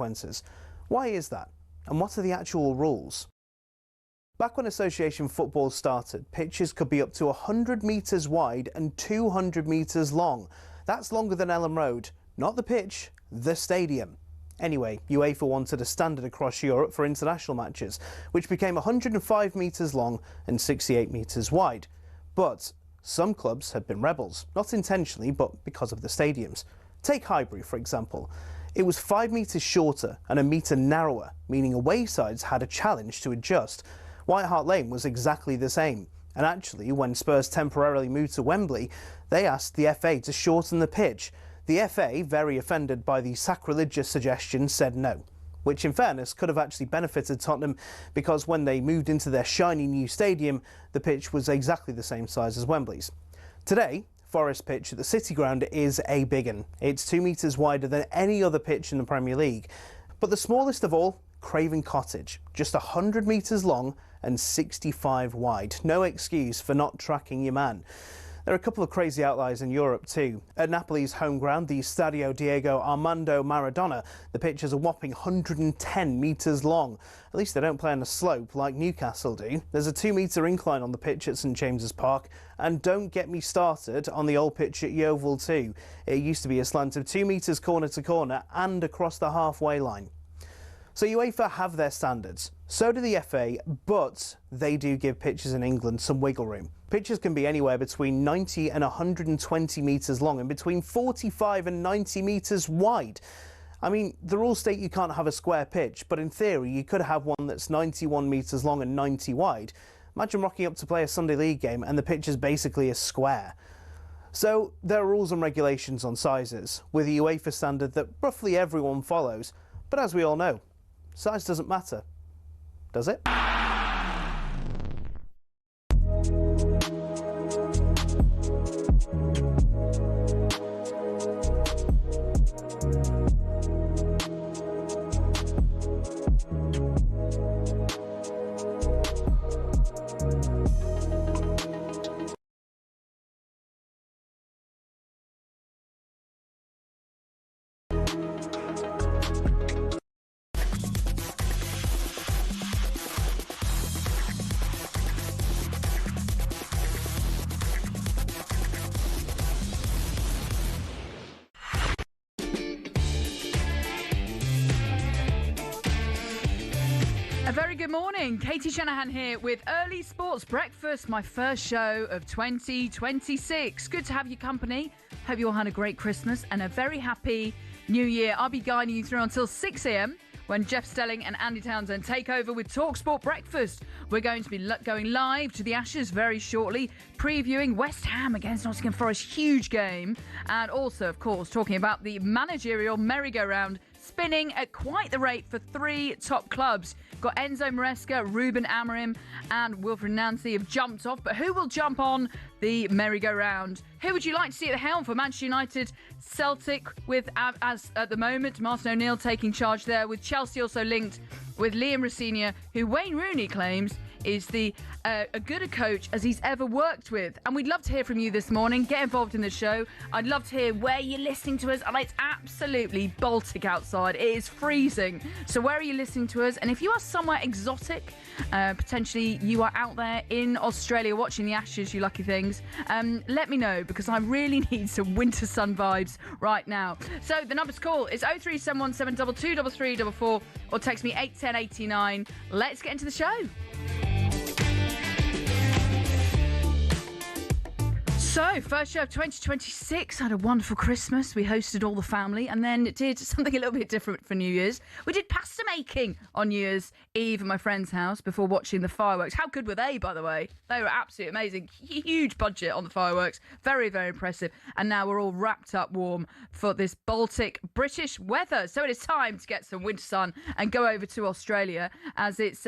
consequences. Why is that? And what are the actual rules? Back when association football started, pitches could be up to 100 metres wide and 200 metres long. That's longer than Ellen Road. Not the pitch, the stadium. Anyway, UEFA wanted a standard across Europe for international matches, which became 105 metres long and 68 metres wide. But some clubs had been rebels, not intentionally, but because of the stadiums. Take Highbury, for example. It was 5 metres shorter and a metre narrower, meaning away sides had a challenge to adjust. White Hart Lane was exactly the same. And actually, when Spurs temporarily moved to Wembley, they asked the FA to shorten the pitch. The FA, very offended by the sacrilegious suggestion, said no, which in fairness could have actually benefited Tottenham, because when they moved into their shiny new stadium, the pitch was exactly the same size as Wembley's. Today, Forest Pitch at the City Ground is a big one. It's 2 metres wider than any other pitch in the Premier League. But the smallest of all, Craven Cottage, just 100 metres long and 65 wide. No excuse for not tracking your man. There are a couple of crazy outliers in Europe too. At Napoli's home ground, the Stadio Diego Armando Maradona, the pitch is a whopping 110 metres long. At least they don't play on a slope like Newcastle do. There's a 2-metre incline on the pitch at St James's Park, and don't get me started on the old pitch at Yeovil too. It used to be a slant of 2 metres corner to corner and across the halfway line. So UEFA have their standards, so do the FA, but they do give pitches in England some wiggle room. Pitches can be anywhere between 90 and 120 metres long and between 45 and 90 metres wide. I mean, the rules state you can't have a square pitch, but in theory you could have one that's 91 metres long and 90 wide. Imagine rocking up to play a Sunday League game and the pitch is basically a square. So there are rules and regulations on sizes, with a UEFA standard that roughly everyone follows. But as we all know, size doesn't matter, does it? A very good morning. Katie Shanahan here with Early Sports Breakfast, my first show of 2026. Good to have your company. Hope you all had a great Christmas and a very happy New Year. I'll be guiding you through until 6 a.m. when Jeff Stelling and Andy Townsend take over with talkSPORT Breakfast. We're going to be going live to the Ashes very shortly, previewing West Ham against Nottingham Forest, huge game. And also, of course, talking about the managerial merry-go-round spinning at quite the rate for 3 top clubs. Got Enzo Maresca, Ruben Amorim and Wilfred Nancy have jumped off, but who will jump on the merry-go-round? Who would you like to see at the helm for Manchester United? Celtic with, as at the moment, Martin O'Neill taking charge there, with Chelsea also linked with Liam Rosenior, who Wayne Rooney claims is a good a coach as he's ever worked with. And we'd love to hear from you this morning. Get involved in the show. I'd love to hear where you're listening to us. And it's absolutely Baltic outside. It is freezing. So where are you listening to us? And if you are somewhere exotic, potentially you are out there in Australia watching the Ashes, you lucky things, let me know, because I really need some winter sun vibes right now. So the number to call is 03717 223344 or text me 81089. Let's get into the show. So, first show of 2026. I had a wonderful Christmas. We hosted all the family and then did something a little bit different for New Year's. We did pasta making on New Year's Eve at my friend's house before watching the fireworks. How good were they, by the way? They were absolutely amazing. Huge budget on the fireworks. Very, very impressive. And now we're all wrapped up warm for this Baltic British weather. So it is time to get some winter sun and go over to Australia, as it's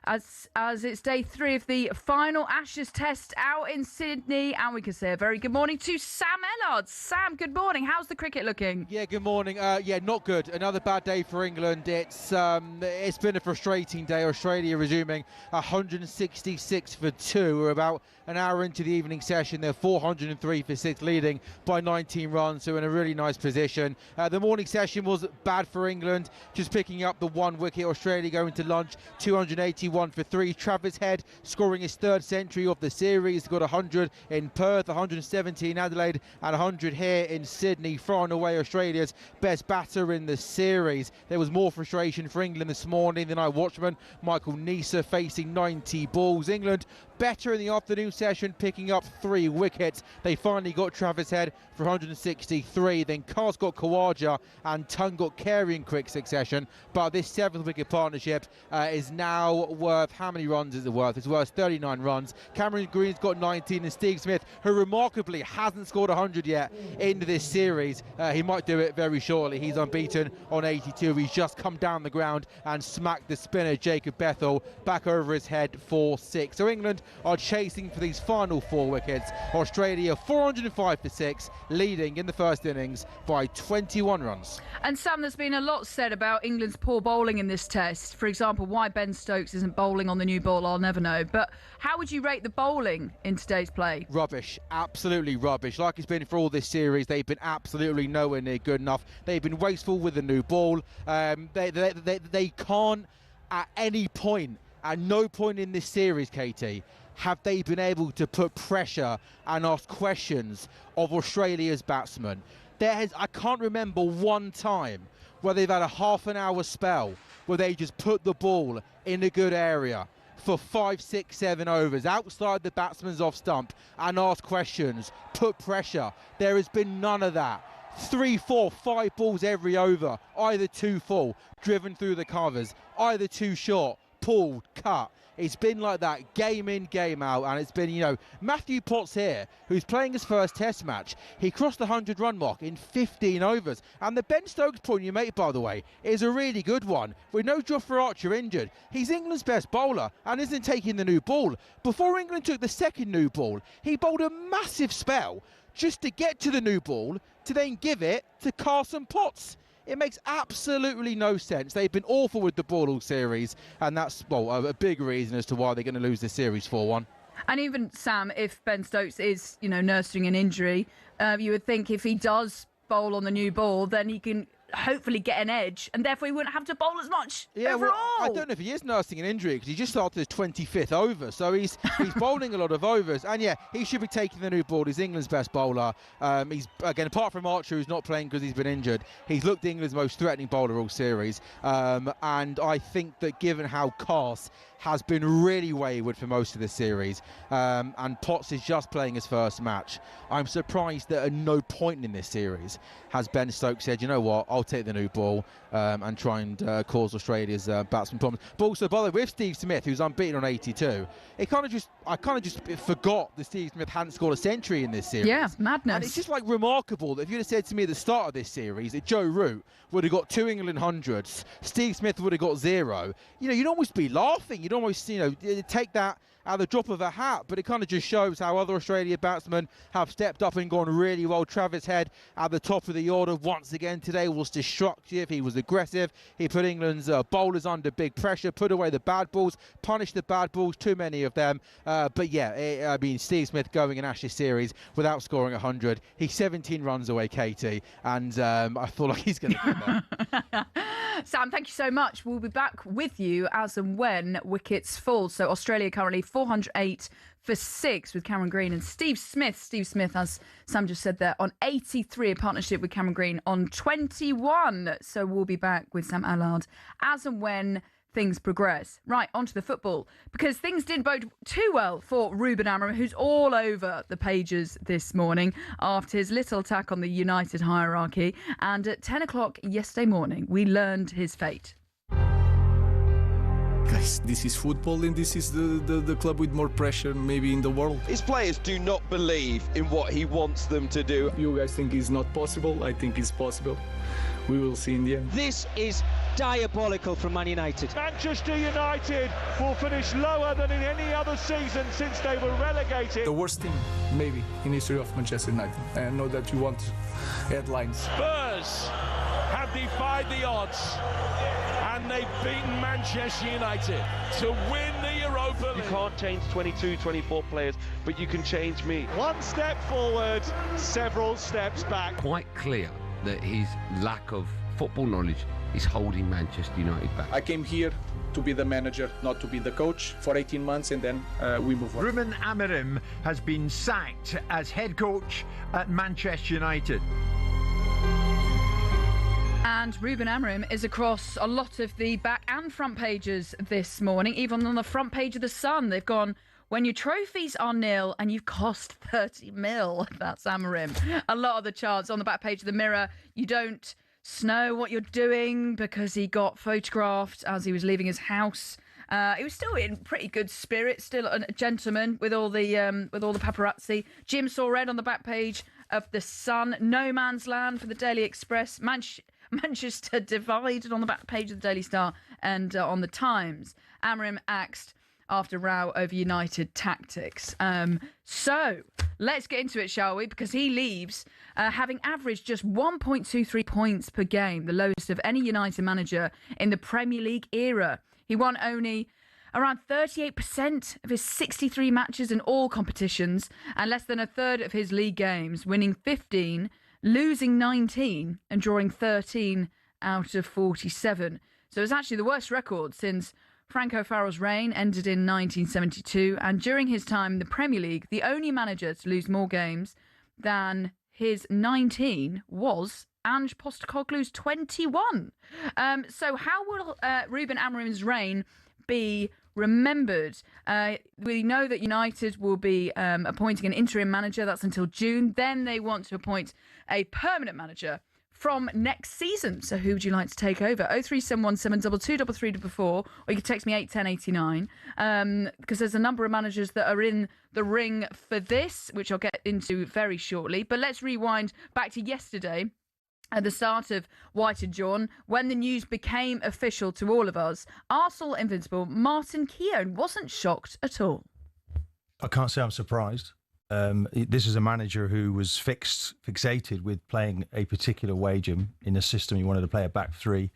as it's day 3 of the final Ashes test out in Sydney, and we can say a very good morning to Sam Ellard. Sam, good morning. How's the cricket looking? Yeah, good morning. Not good. Another bad day for England. It's been a frustrating day. Australia resuming 166 for 2. We're about an hour into the evening session. They're 403 for 6, leading by 19 runs, so in a really nice position. The morning session was bad for England, just picking up the 1 wicket. Australia going to lunch 281 for 3. Travis Head scoring his 3rd century of the series. Got 100 in Perth, 117 in Adelaide, and 100 here in Sydney, far and away Australia's best batter in the series. There was more frustration for England this morning. The night watchman Michael Neser facing 90 balls. England better in the afternoon session, picking up 3 wickets. They finally got Travis Head for 163. Then Kars got Khawaja and Tung got Carey in quick succession. But this 7th wicket partnership is now worth, how many runs is it worth? It's worth 39 runs. Cameron Green's got 19, and Steve Smith, who remarkably hasn't scored 100 yet into this series, he might do it very shortly. He's unbeaten on 82. He's just come down the ground and smacked the spinner Jacob Bethel back over his head for 6. So England are chasing for these final 4 wickets. Australia 405 for 6, leading in the first innings by 21 runs. And Sam, there's been a lot said about England's poor bowling in this test. For example, why Ben Stokes isn't bowling on the new ball, I'll never know. But how would you rate the bowling in today's play? Rubbish, absolutely rubbish. Like it's been for all this series, they've been absolutely nowhere near good enough. They've been wasteful with the new ball. They can't at any point, at no point in this series, Katie, have they been able to put pressure and ask questions of Australia's batsmen. I can't remember one time where they've had a half an hour spell where they just put the ball in a good area for 5, 6, 7 overs outside the batsman's off stump and ask questions, put pressure. There has been none of that. 3, 4, 5 balls every over, either too full, driven through the covers, either too short, pulled, cut. It's been like that game in, game out, and it's been, Matthew Potts here, who's playing his first test match. He crossed the 100-run mark in 15 overs. And the Ben Stokes point you make, by the way, is a really good one. With no Jofra Archer injured, he's England's best bowler and isn't taking the new ball. Before England took the second new ball, he bowled a massive spell just to get to the new ball, to then give it to Carson Potts. It makes absolutely no sense. They've been awful with the ball all series, and that's, a big reason as to why they're going to lose this series 4-1. And even, Sam, if Ben Stokes is, nursing an injury, you would think if he does bowl on the new ball, then he can hopefully get an edge, and therefore he wouldn't have to bowl as much overall. Well, I don't know if he is nursing an injury, because he just started his 25th over, so he's bowling a lot of overs, and he should be taking the new ball. He's England's best bowler. He's, again, apart from Archer, who's not playing because he's been injured, he's looked England's most threatening bowler all series, and I think that given how Kars has been really wayward for most of the series, and Potts is just playing his first match, I'm surprised that at no point in this series has Ben Stokes said, you know what, I'll take the new ball and try and cause Australia's batsmen problems. But also, by the way, with Steve Smith, who's unbeaten on 82, I kind of just forgot that Steve Smith hadn't scored a century in this series. Yeah, madness. And it's just remarkable that if you'd have said to me at the start of this series that Joe Root would have got 2 England hundreds, Steve Smith would have got 0, you'd almost be laughing. You'd almost, take that at the drop of a hat, but it kind of just shows how other Australia batsmen have stepped up and gone really well. Travis Head at the top of the order once again today was destructive. He was aggressive. He put England's bowlers under big pressure, put away the bad balls, punished the bad balls, too many of them. Steve Smith going an Ashes series without scoring 100. He's 17 runs away, Katie, and I feel like he's going to get there. Sam, thank you so much. We'll be back with you as and when wickets fall. So Australia currently 408 for 6 with Cameron Green and Steve Smith. Steve Smith, as Sam just said there, on 83, a partnership with Cameron Green on 21. So we'll be back with Sam Allard as and when things progress. Right, onto the football, because things didn't bode too well for Ruben Amorim, who's all over the pages this morning after his little attack on the United hierarchy. And at 10 o'clock yesterday morning, we learned his fate. Guys, this is football, and this is the club with more pressure maybe in the world. His players do not believe in what he wants them to do. You guys think it's not possible? I think it's possible. We will see in the end. This is diabolical from Man United. Manchester United will finish lower than in any other season since they were relegated. The worst team, maybe, in history of Manchester United. I know that you want headlines. Spurs have defied the odds and they've beaten Manchester United to win the Europa League. You can't change 22, 24 players, but you can change me. One step forward, several steps back. Quite clear that his lack of football knowledge is holding Manchester United back. I came here to be the manager, not to be the coach, for 18 months, and then we move on. Ruben Amorim has been sacked as head coach at Manchester United. And Ruben Amorim is across a lot of the back and front pages this morning. Even on the front page of The Sun, they've gone, when your trophies are nil and you've cost 30 mil. That's Amorim. A lot of the charts on the back page of The Mirror, you don't know what you're doing because he got photographed as he was leaving his house. He was still in pretty good spirits, still a gentleman with all the paparazzi. Jim saw red on the back page of The Sun. No man's land for the Daily Express. Manchester divided on the back page of the Daily Star and on the Times. Amorim axed after row over United tactics. So let's get into it, shall we? Because he leaves having averaged just 1.23 points per game, the lowest of any United manager in the Premier League era. He won only around 38% of his 63 matches in all competitions and less than a third of his league games, winning 15, losing 19 and drawing 13 out of 47. So it's actually the worst record since Franco Farrell's reign ended in 1972, and during his time in the Premier League, the only manager to lose more games than his 19 was Ange Postecoglou's 21. So how will Ruben Amorim's reign be remembered? We know that United will be appointing an interim manager. That's until June. Then they want to appoint a permanent manager from next season. So who would you like to take over? 03717223344, or you can text me 81089, because there's a number of managers that are in the ring for this, which I'll get into very shortly. But let's rewind back to yesterday, at the start of White and John, when the news became official to all of us. Arsenal invincible Martin Keown wasn't shocked at all. I can't say I'm surprised. This is a manager who was fixated with playing a particular way, Jim, in a system. He wanted to play a back three.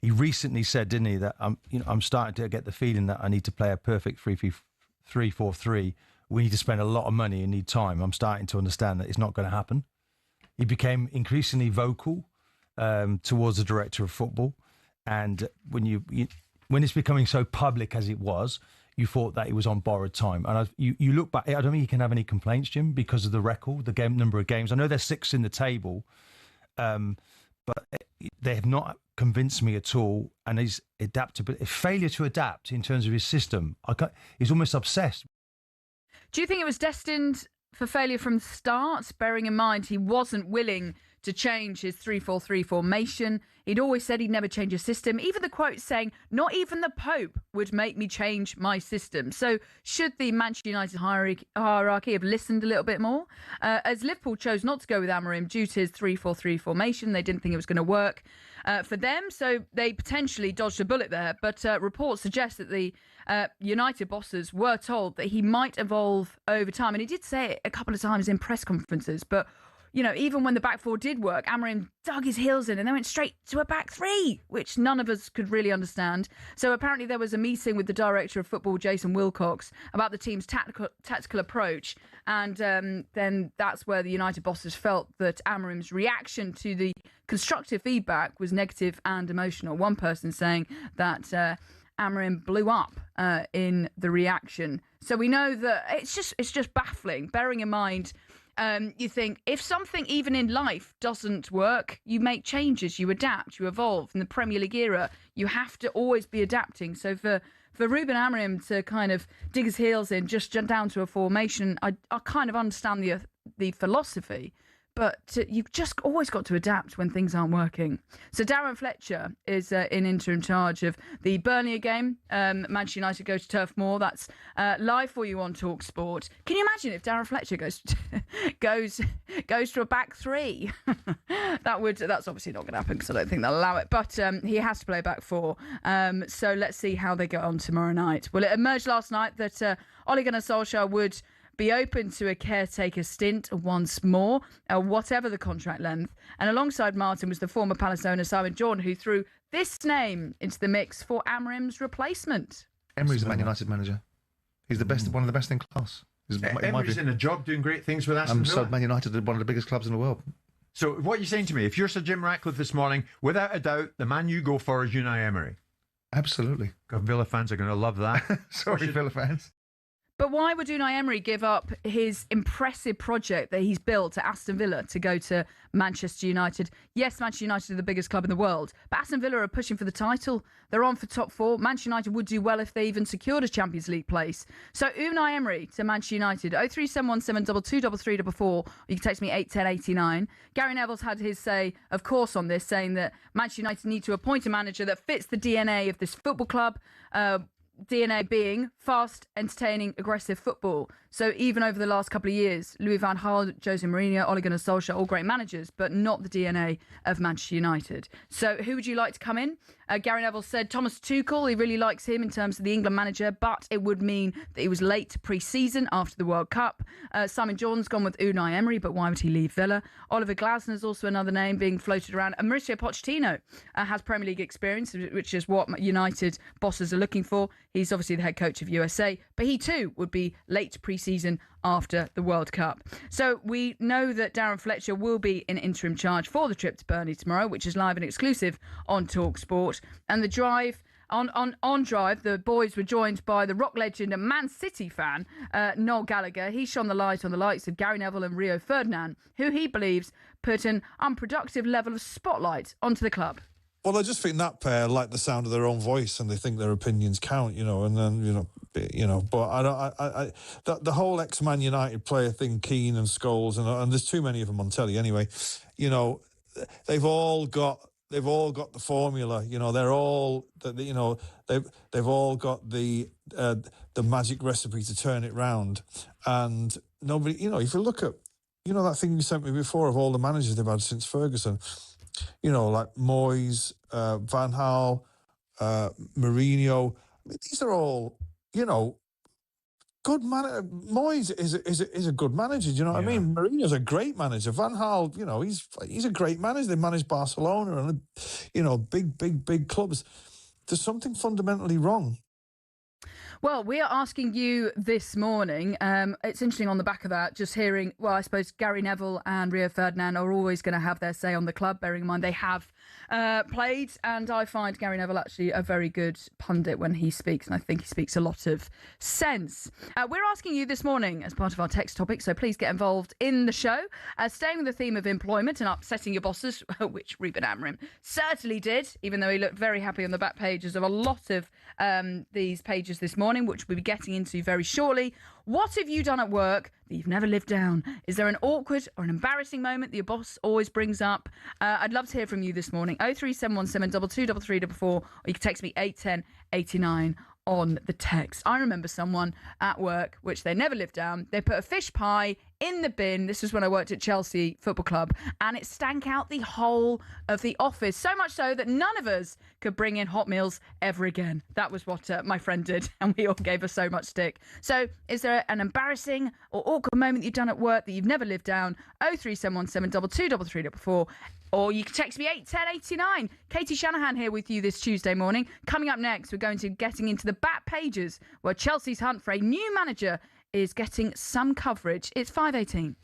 He recently said, didn't he, that I'm starting to get the feeling that I need to play a perfect 3-4-3. We need to spend a lot of money and need time. I'm starting to understand that it's not going to happen. He became increasingly vocal towards the director of football, and when it's becoming so public as it was, you thought that it was on borrowed time. And you look back, I don't think you can have any complaints, Jim, because of the record, the number of games. I know there's 6 in the table, but they have not convinced me at all. And his failure to adapt in terms of his system, he's almost obsessed. Do you think it was destined for failure from the start, bearing in mind he wasn't willing to change his 3-4-3 formation? He'd always said he'd never change his system. Even the quote saying, not even the Pope would make me change my system. So should the Manchester United hierarchy have listened a little bit more? As Liverpool chose not to go with Amorim due to his 3-4-3 formation, they didn't think it was going to work for them. So they potentially dodged a bullet there. But reports suggest that the United bosses were told that he might evolve over time. And he did say it a couple of times in press conferences. But even when the back four did work, Amorim dug his heels in and they went straight to a back three, which none of us could really understand. So apparently there was a meeting with the director of football, Jason Wilcox, about the team's tactical approach. And then that's where the United bosses felt that Amorim's reaction to the constructive feedback was negative and emotional. One person saying that Amorim blew up in the reaction. So we know that it's just baffling, bearing in mind. You think if something even in life doesn't work, you make changes, you adapt, you evolve. In the Premier League era, you have to always be adapting. So for Ruben Amorim to kind of dig his heels in just down to a formation, I kind of understand the philosophy. But you've just always got to adapt when things aren't working. So Darren Fletcher is in interim charge of the Burnley game. Manchester United go to Turf Moor. That's live for you on talkSPORT. Can you imagine if Darren Fletcher goes to a back three? That's obviously not going to happen because I don't think they'll allow it. But he has to play back four. So let's see how they get on tomorrow night. Well, it emerged last night that Ole Gunnar Solskjaer would be open to a caretaker stint once more, whatever the contract length. And alongside Martin was the former Palace owner Simon Jordan, who threw this name into the mix for Amorim's replacement. Emery's a Man United manager. He's the best, one of the best in class. Emery's in a job doing great things with Aston Villa. Man United are one of the biggest clubs in the world. So what are you saying to me? If you're Sir Jim Ratcliffe this morning, without a doubt, the man you go for is Unai Emery. Absolutely. God, Villa fans are going to love that. Sorry, Villa fans. But why would Unai Emery give up his impressive project that he's built at Aston Villa to go to Manchester United? Yes, Manchester United are the biggest club in the world, but Aston Villa are pushing for the title. They're on for top four. Manchester United would do well if they even secured a Champions League place. So Unai Emery to Manchester United, 03717223344, or you can text me 81089. Gary Neville's had his say, of course, on this, saying that Manchester United need to appoint a manager that fits the DNA of this football club. DNA being fast, entertaining, aggressive football. So even over the last couple of years, Louis van Gaal, Jose Mourinho, Ole Gunnar Solskjaer, all great managers, but not the DNA of Manchester United. So who would you like to come in? Gary Neville said Thomas Tuchel, he really likes him in terms of the England manager, but it would mean that he was late to pre-season after the World Cup. Simon Jordan's gone with Unai Emery, but why would he leave Villa? Oliver Glasner's also another name being floated around. And Mauricio Pochettino has Premier League experience, which is what United bosses are looking for. He's obviously the head coach of USA, but he too would be late to pre-season after the World Cup. So we know that Darren Fletcher will be in interim charge for the trip to Burnley tomorrow, which is live and exclusive on talkSPORT. And the drive, on Drive, the boys were joined by the rock legend and Man City fan, Noel Gallagher. He shone the light on the likes of Gary Neville and Rio Ferdinand, who he believes put an unproductive level of spotlight onto the club. Well, I just think that pair like the sound of their own voice and they think their opinions count, and then, but the whole ex-Man United player thing, Keane and Scholes, and there's too many of them on telly anyway, they've all got the formula, they're all, they've all got the magic recipe to turn it round. And nobody, if you look at, that thing you sent me before of all the managers they've had since Ferguson, like Moyes, Van Gaal, Mourinho. I mean, these are all, good manager. Moyes is a good manager. Do you know what I mean? Mourinho's a great manager. Van Gaal, he's a great manager. They manage Barcelona and big clubs. There's something fundamentally wrong. Well, we are asking you this morning. It's interesting on the back of that, just hearing, I suppose Gary Neville and Rio Ferdinand are always going to have their say on the club, bearing in mind they have played. And I find Gary Neville actually a very good pundit when he speaks. And I think he speaks a lot of sense. We're asking you this morning as part of our text topic, so please get involved in the show. Staying with the theme of employment and upsetting your bosses, which Ruben Amorim certainly did, even though he looked very happy on the back pages of a lot of these pages this morning, which we'll be getting into very shortly. What have you done at work that you've never lived down? Is there an awkward or an embarrassing moment that your boss always brings up? I'd love to hear from you this morning. 03717223344, or you can text me 81089 on the text. I remember someone at work, which they never lived down. They put a fish pie in the bin. This was when I worked at Chelsea Football Club, and it stank out the whole of the office. So much so that none of us could bring in hot meals ever again. That was what my friend did, and we all gave her so much stick. So is there an embarrassing or awkward moment you've done at work that you've never lived down? 03717223344. Or you can text me 81089. Katie Shanahan here with you this Tuesday morning. Coming up next, we're going to getting into the back pages where Chelsea's hunt for a new manager is getting some coverage. It's 5:18.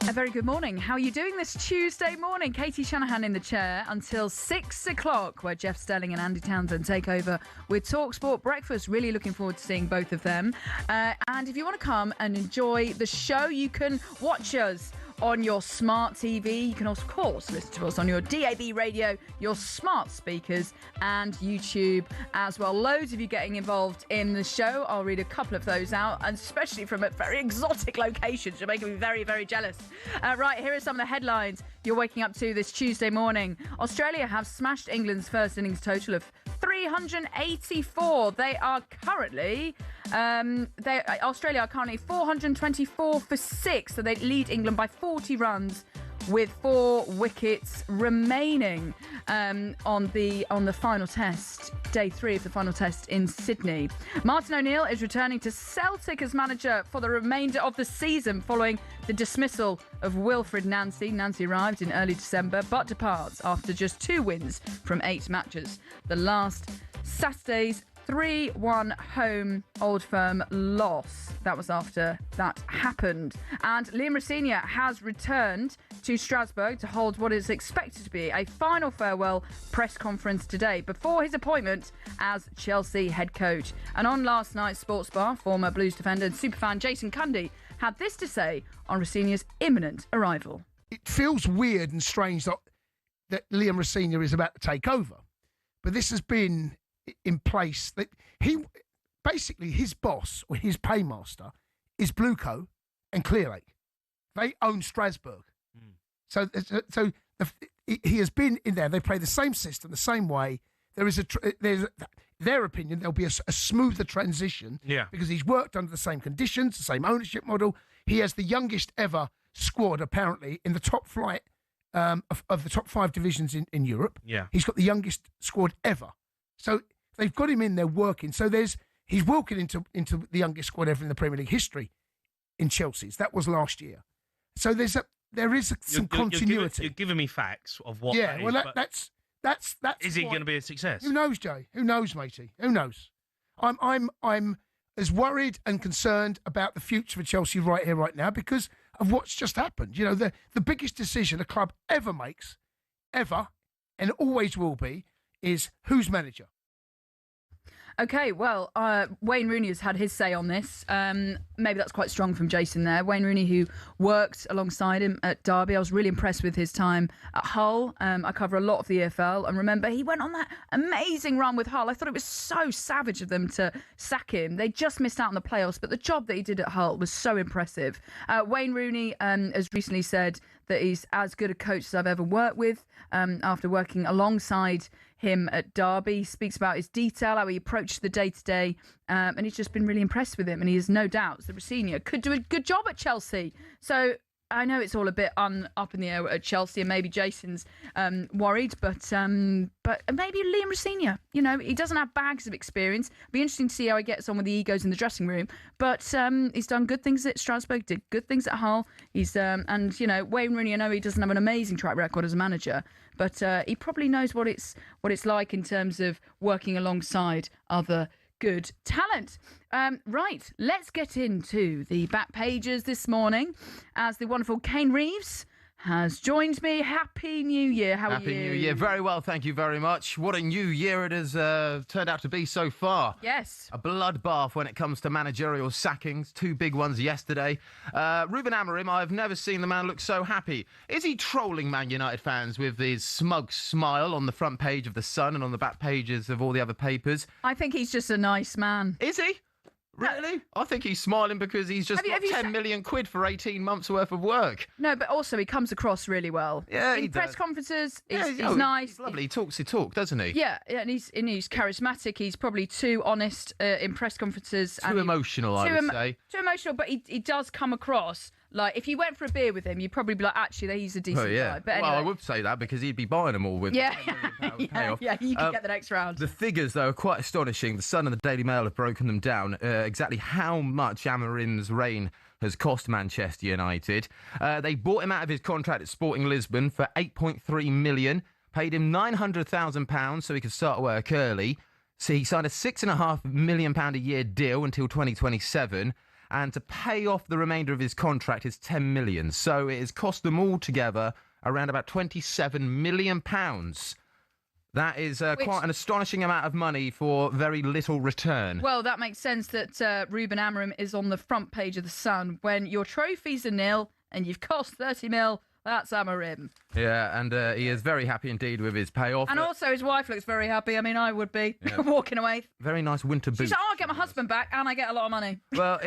A very good morning. How are you doing this Tuesday morning? Katie Shanahan in the chair until 6 o'clock, where Jeff Stelling and Andy Townsend take over with talkSPORT Breakfast. Really looking forward to seeing both of them. And if you want to come and enjoy the show, you can watch us on your smart TV. You can, of course, listen to us on your DAB radio, your smart speakers, and YouTube as well. Loads of you getting involved in the show. I'll read a couple of those out, and especially from very exotic locations. You're making me very, very jealous. Right, here are some of the headlines you're waking up to this Tuesday morning. Australia have smashed England's first innings total of 384. They are currently, Australia are currently 424 for 6, so they lead England by 40 runs with 4 wickets remaining on the final test, day 3 of the final test in Sydney. Martin O'Neill is returning to Celtic as manager for the remainder of the season following the dismissal of Wilfred Nancy. Nancy arrived in early December but departs after just 2 wins from 8 matches. The last Saturday's 3-1 home Old Firm loss. That was after that happened. And Liam Rosenior has returned to Strasbourg to hold what is expected to be a final farewell press conference today before his appointment as Chelsea head coach. And on last night's sports bar, former Blues defender and superfan Jason Cundy had this to say on Rosenior's imminent arrival. It feels weird and strange that Liam Rosenior is about to take over. But this has been in place that his boss or his paymaster is Blueco and Clearlake. They own Strasbourg. So he has been in there. They play the same system, the same way. There's their opinion, there'll be a smoother transition because he's worked under the same conditions, the same ownership model. He has the youngest ever squad, apparently, in the top flight of the top 5 divisions in Europe. Yeah. He's got the youngest squad ever. So they've got him in there working. So he's walking into the youngest squad ever in the Premier League history in Chelsea's. That was last year. So there is some continuity. You're giving me facts of what. Yeah, that well, is, that's. Is he going to be a success? Who knows, Jay? Who knows, matey? Who knows? I'm as worried and concerned about the future for Chelsea right here, right now, because of what's just happened. You know, the biggest decision a club ever makes, ever, and always will be, is who's manager. Okay, well, Wayne Rooney has had his say on this. Maybe that's quite strong from Jason there. Wayne Rooney, who worked alongside him at Derby. I was really impressed with his time at Hull. I cover a lot of the EFL. And remember, he went on that amazing run with Hull. I thought it was so savage of them to sack him. They just missed out on the playoffs, but the job that he did at Hull was so impressive. Wayne Rooney has recently said that he's as good a coach as I've ever worked with after working alongside him at Derby. He speaks about his detail, how he approached the day-to-day, and he's just been really impressed with him, and he has no doubts that Rosenior could do a good job at Chelsea. So I know it's all a bit up in the air at Chelsea, and maybe Jason's worried, but maybe Liam Rosenior, you know, he doesn't have bags of experience. It'll be interesting to see how he gets on with the egos in the dressing room, but he's done good things at Strasbourg, did good things at Hull. He's and, you know, Wayne Rooney, I know he doesn't have an amazing track record as a manager, but he probably knows what it's like in terms of working alongside other good talent. Right, let's get into the back pages this morning as the wonderful Kane Reeves has joined me. Happy New Year. How are you? Happy New Year. Very well, thank you very much. What a new year it has turned out to be so far. Yes. A bloodbath when it comes to managerial sackings. 2 big ones yesterday. Ruben Amorim, I've never seen the man look so happy. Is he trolling Man United fans with his smug smile on the front page of The Sun and on the back pages of all the other papers? I think he's just a nice man. Is he? Really? I think he's smiling because he's just got 10 million quid for 18 months worth of work. No, but also he comes across really well. Yeah, in he press does. conferences, he's nice. He's lovely. He talks the talk, doesn't he? Yeah, and he's charismatic. He's probably too honest in press conferences. Too emotional, I would say. Too emotional, but he does come across like, if you went for a beer with him, you'd probably be like, actually, he's a decent guy. But anyway. Well, I would say that because he'd be buying them all with yeah, payoff. Yeah, you can get the next round. The figures, though, are quite astonishing. The Sun and the Daily Mail have broken them down, exactly how much Amorim's reign has cost Manchester United. They bought him out of his contract at Sporting Lisbon for $8.3 million, paid him £900,000 so he could start work early. So he signed a £6.5 million a year deal until 2027. and to pay off the remainder of his contract is 10 million. So it has cost them all together around about 27 million pounds. That is quite an astonishing amount of money for very little return. Well, that makes sense that Ruben Amorim is on the front page of The Sun. When your trophies are nil and you've cost 30 mil, that's Amorim. Yeah, and he is very happy indeed with his payoff. And also his wife looks very happy. I mean, I would be walking away. Very nice winter boots. She's like, I'll get my husband back and I get a lot of money. Well,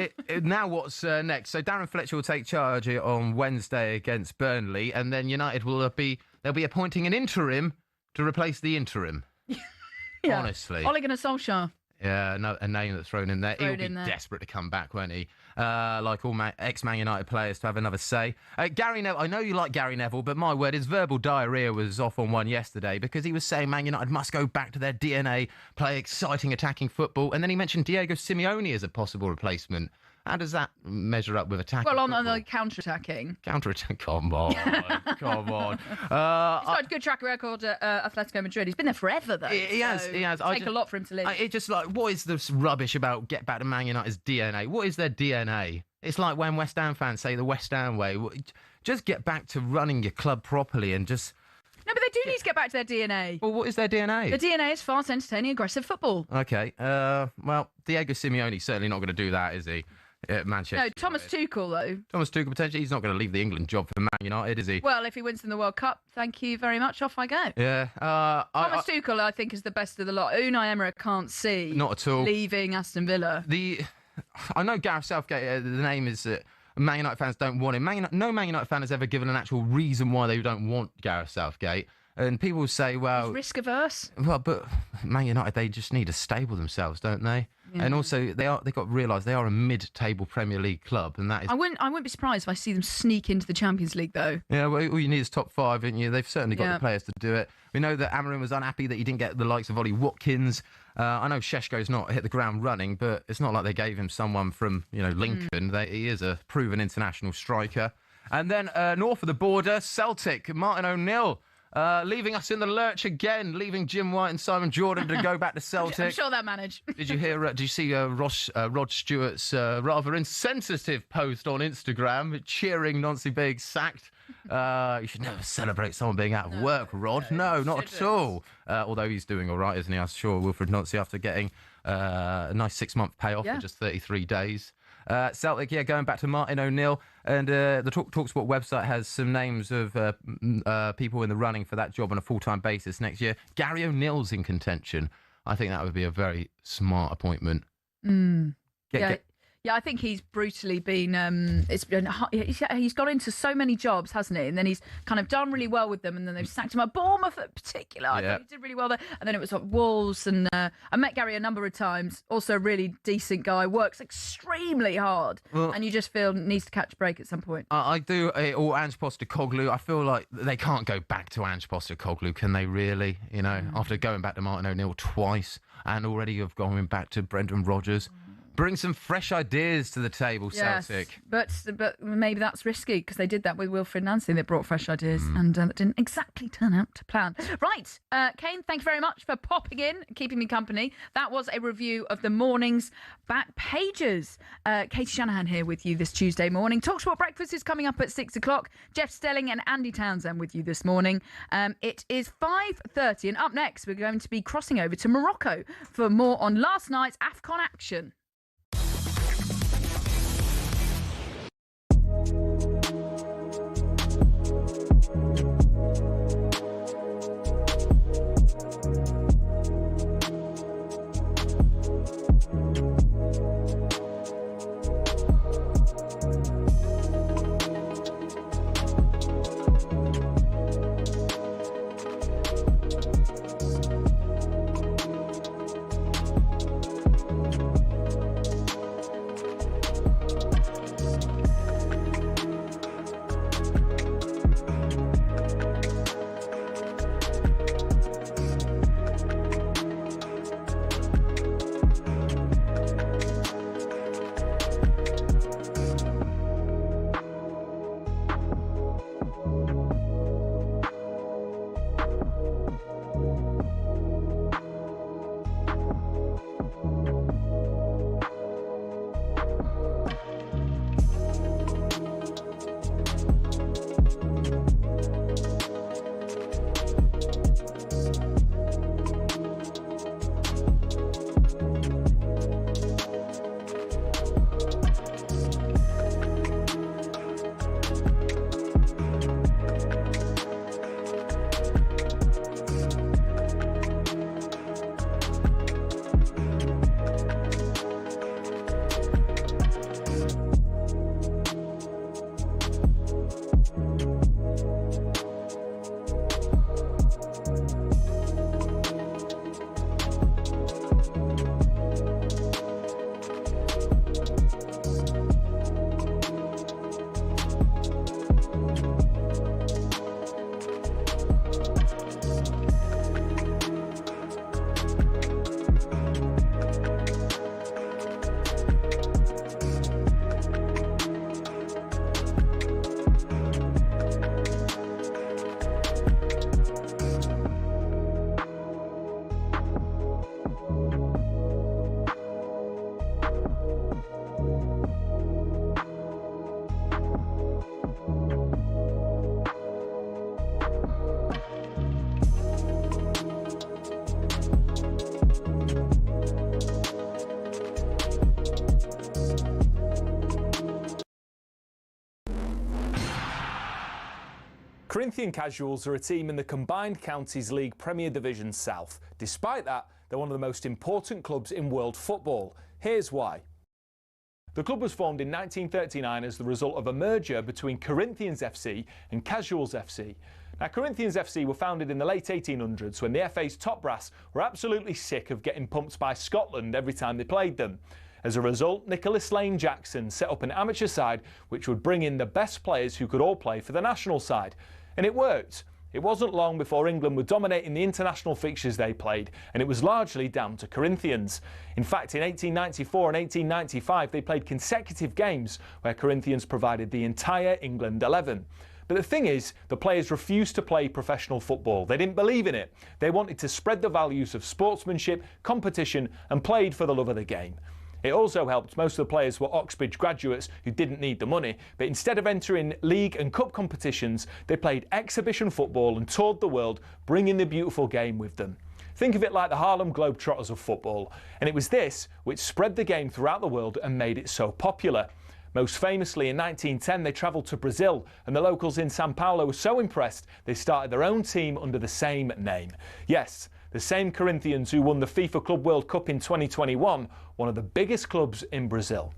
now what's next? So Darren Fletcher will take charge on Wednesday against Burnley, and then United they'll be appointing an interim to replace the interim. Yeah. Honestly. Ole Gunnar Solskjaer. Yeah, a name that's thrown in there. He'll be desperate to come back, won't he? Like all ex-Man United players to have another say. Gary Neville, I know you like Gary Neville, but my word, his verbal diarrhea was off on one yesterday because he was saying Man United must go back to their DNA, play exciting attacking football, and then he mentioned Diego Simeone as a possible replacement. How does that measure up with attacking? Well, on the counter-attacking. Counter-attack? Come on. Come on. He's got a good track record at Atletico Madrid. He's been there forever, though. He has. Take a lot for him to leave. It's just like, what is this rubbish about get back to Man United's DNA? What is their DNA? It's like when West Ham fans say the West Ham way. Just get back to running your club properly and just... No, but they do need to get back to their DNA. Well, what is their DNA? The DNA is fast, entertaining, aggressive football. Okay. Well, Diego Simeone's certainly not going to do that, is he? At Manchester. No, Thomas Tuchel, though. Thomas Tuchel, potentially, he's not going to leave the England job for Man United, is he? Well, if he wins in the World Cup, thank you very much. Off I go. Yeah. Thomas Tuchel, I think, is the best of the lot. Unai Emery can't see. Not at all. Leaving Aston Villa. I know Gareth Southgate, the name is that Man United fans don't want him. No Man United fan has ever given an actual reason why they don't want Gareth Southgate. And people say, well... He's risk averse. Well, but Man United, they just need to stable themselves, don't they? Yeah. And also, they've got to realise they are a mid-table Premier League club, and that is... I wouldn't be surprised if I see them sneak into the Champions League, though. Yeah, well, all you need is top five, and they've certainly got the players to do it. We know that Amorim was unhappy that he didn't get the likes of Ollie Watkins. I know Šeško's not hit the ground running, but it's not like they gave him someone from, Lincoln. He is a proven international striker. And then north of the border, Celtic, Martin O'Neill. Leaving us in the lurch again, leaving Jim White and Simon Jordan to go back to Celtic. I'm sure they'll manage. Did you see Rod Stewart's rather insensitive post on Instagram cheering Nancy Biggs sacked? You should never celebrate someone being out of work, Rod. No, not at all. Although he's doing all right, isn't he? I'm sure Wilfred Nancy after getting a nice 6-month payoff for just 33 days. Celtic, going back to Martin O'Neill, and the talkSPORT website has some names of people in the running for that job on a full-time basis next year. Gary O'Neill's in contention. I think that would be a very smart appointment. Yeah, I think he's brutally been. He's got into so many jobs, hasn't he? And then he's kind of done really well with them, and then they've sacked him at Bournemouth in particular. I thought he did really well there. And then it was at Wolves, and I met Gary a number of times. Also a really decent guy, works extremely hard, and you just feel needs to catch a break at some point. I do. Or Ange Postecoglou. I feel like they can't go back to Ange Postecoglou, can they really? After going back to Martin O'Neill twice, and already have gone back to Brendan Rodgers. Bring some fresh ideas to the table, Celtic. Yes, but maybe that's risky because they did that with Wilfred Nancy. They brought fresh ideas and it didn't exactly turn out to plan. Right, Kane, thank you very much for popping in, keeping me company. That was a review of the morning's back pages. Katie Shanahan here with you this Tuesday morning. talkSPORT Breakfast is coming up at 6 o'clock. Jeff Stelling and Andy Townsend with you this morning. It is 5:30 and up next we're going to be crossing over to Morocco for more on last night's AFCON action. Corinthian Casuals are a team in the Combined Counties League Premier Division South. Despite that, they're one of the most important clubs in world football. Here's why. The club was formed in 1939 as the result of a merger between Corinthians FC and Casuals FC. Now, Corinthians FC were founded in the late 1800s when the FA's top brass were absolutely sick of getting pumped by Scotland every time they played them. As a result, Nicholas Lane Jackson set up an amateur side which would bring in the best players who could all play for the national side. And it worked. It wasn't long before England were dominating the international fixtures they played, and it was largely down to Corinthians. In fact, in 1894 and 1895, they played consecutive games where Corinthians provided the entire England 11. But the thing is, the players refused to play professional football. They didn't believe in it. They wanted to spread the values of sportsmanship, competition, and played for the love of the game. It also helped most of the players were Oxbridge graduates who didn't need the money, but instead of entering league and cup competitions, they played exhibition football and toured the world, bringing the beautiful game with them. Think of it like the Harlem Globetrotters of football, and it was this which spread the game throughout the world and made it so popular. Most famously, in 1910, they travelled to Brazil, and the locals in Sao Paulo were so impressed they started their own team under the same name. Yes, the same Corinthians who won the FIFA Club World Cup in 2021, one of the biggest clubs in Brazil.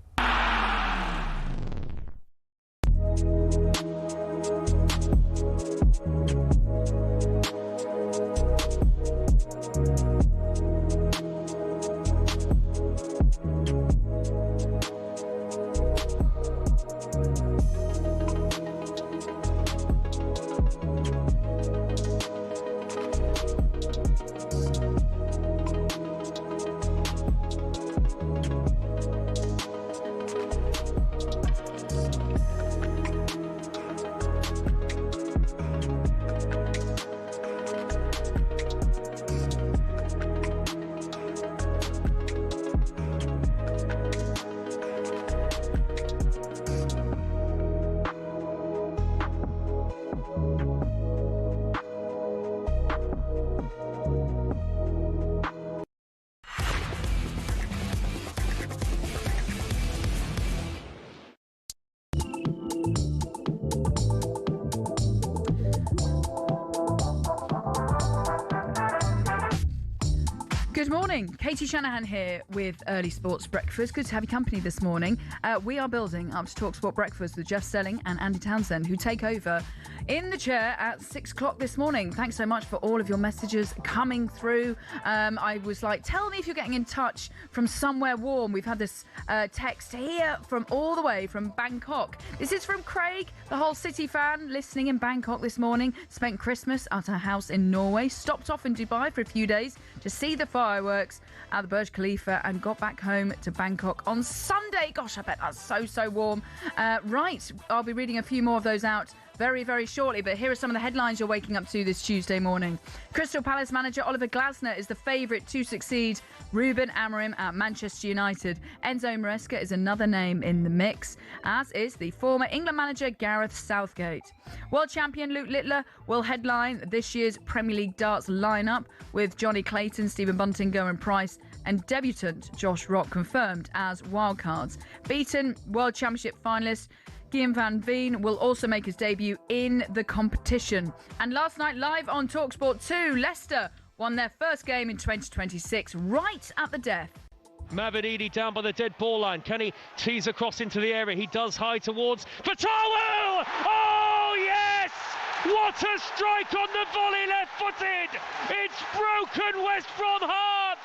Good morning, Katie Shanahan here with Early Sports Breakfast. Good to have your company this morning. We are building up to talkSPORT Breakfast with Jeff Selling and Andy Townsend, who take over in the chair at 6 o'clock this morning. Thanks so much for all of your messages coming through. I was like, tell me if you're getting in touch from somewhere warm. We've had this text here from all the way from Bangkok. This is from Craig, the whole City fan, listening in Bangkok this morning. Spent Christmas at a house in Norway. Stopped off in Dubai for a few days to see the fireworks at the Burj Khalifa and got back home to Bangkok on Sunday. Gosh, I bet that's so warm. Right, I'll be reading a few more of those out very shortly, but here are some of the headlines you're waking up to this Tuesday morning. Crystal Palace manager Oliver Glasner is the favourite to succeed Ruben Amorim at Manchester United. Enzo Maresca is another name in the mix, as is the former England manager Gareth Southgate. World champion Luke Littler will headline this year's Premier League darts lineup with Johnny Clayton, Stephen Bunting, Gerwyn Price and debutant Josh Rock confirmed as wildcards. Beaten World Championship finalist Guillaume van Veen will also make his debut in the competition. And last night, live on talkSPORT 2, Leicester won their first game in 2026 right at the death. Mavididi down by the dead ball line. Can he tease across into the area? He does high towards Fatawu! Oh, yes! What a strike on the volley, left-footed! It's broken West Brom hearts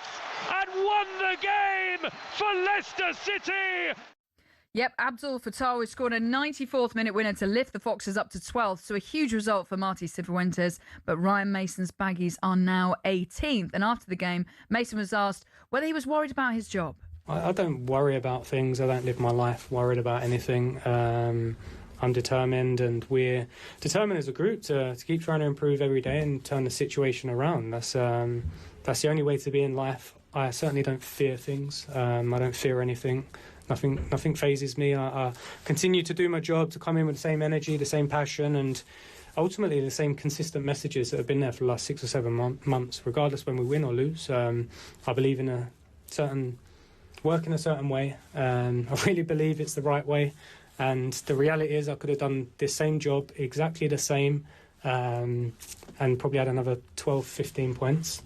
and won the game for Leicester City! Yep, Abdul Fatawu scored a 94th minute winner to lift the Foxes up to 12th, so a huge result for Martí Cifuentes. But Ryan Mason's Baggies are now 18th. And after the game, Mason was asked whether he was worried about his job. I don't worry about things. I don't live my life worried about anything. I'm determined, and we're determined as a group to keep trying to improve every day and turn the situation around. That's the only way to be in life. I certainly don't fear things. I don't fear anything. Nothing phases me. I continue to do my job, to come in with the same energy, the same passion, and ultimately the same consistent messages that have been there for the last 6 or 7 months, regardless when we win or lose. I believe in work in a certain way. I really believe it's the right way. And the reality is I could have done this same job, exactly the same, and probably had another 12, 15 points.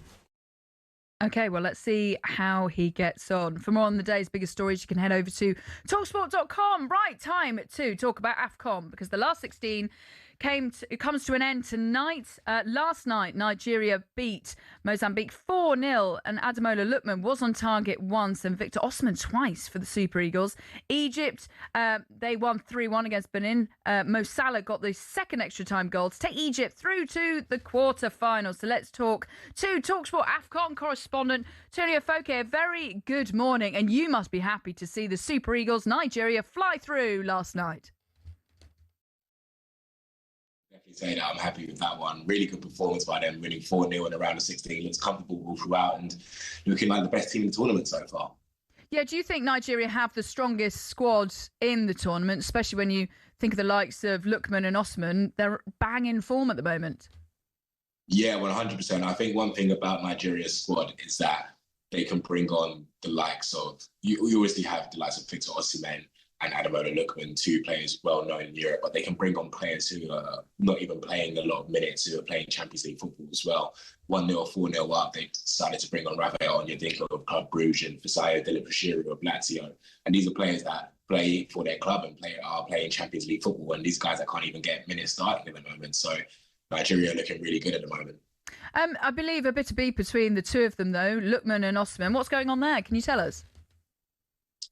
Okay, well, let's see how he gets on. For more on the day's biggest stories, you can head over to talksport.com. Right, time to talk about AFCON, because the last 16 comes to an end tonight. Last night, Nigeria beat Mozambique 4-0, and Ademola Lookman was on target once and Victor Osimhen twice for the Super Eagles. Egypt, they won 3-1 against Benin. Mo Salah got the second extra time goal to take Egypt through to the quarter-finals. So let's talk to talkSPORT AFCON correspondent Tony Afoke. A very good morning, and you must be happy to see the Super Eagles Nigeria fly through last night. Say that I'm happy with that one. Really good performance by them, winning 4-0 in a round of 16. Looks comfortable all throughout and looking like the best team in the tournament so far. Yeah, do you think Nigeria have the strongest squad in the tournament, especially when you think of the likes of Lookman and Osimhen? They're bang in form at the moment. Yeah, 100%. I think one thing about Nigeria's squad is that they can bring on the likes of, you obviously have the likes of Victor Osimhen and Ademola Lookman, two players well known in Europe, but they can bring on players who are not even playing a lot of minutes, who are playing Champions League football as well. 1-0, 4-0 up, they decided to bring on Rafael Onyedinka of Club Brugge and Fisayo Deliprashiro of Lazio. And these are players that play for their club and are playing Champions League football. And these guys that can't even get minutes starting at the moment. So Nigeria are looking really good at the moment. I believe a bit of beef between the two of them, though, Lookman and Osimhen. What's going on there? Can you tell us?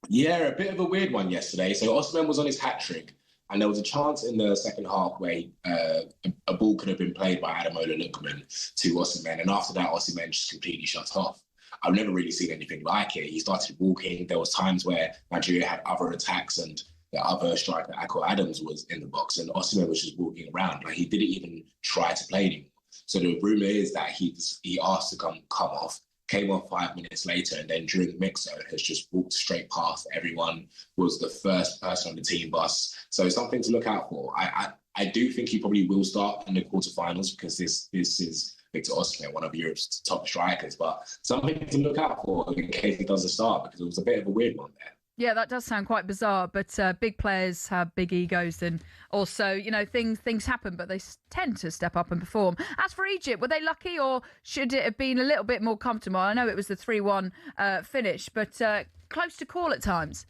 Yeah, a bit of a weird one yesterday. So Osimhen was on his hat-trick, and there was a chance in the second half where a ball could have been played by Ademola Lookman to Osimhen, and after that, Osimhen just completely shut off. I've never really seen anything like it. He started walking. There was times where Nigeria had other attacks, and the other striker, Akko Adams, was in the box, and Osimhen was just walking around. Like, he didn't even try to play anymore. So the rumour is that he asked to come off, came on 5 minutes later, and then during the mixer has just walked straight past everyone, was the first person on the team bus. So something to look out for. I do think he probably will start in the quarterfinals because this is Victor Osimhen, one of Europe's top strikers, but something to look out for in case he doesn't start, because it was a bit of a weird one there. Yeah, that does sound quite bizarre, but big players have big egos, and also, you know, things happen, but they tend to step up and perform. As for Egypt, were they lucky, or should it have been a little bit more comfortable? I know it was the 3-1 finish, but close to call at times.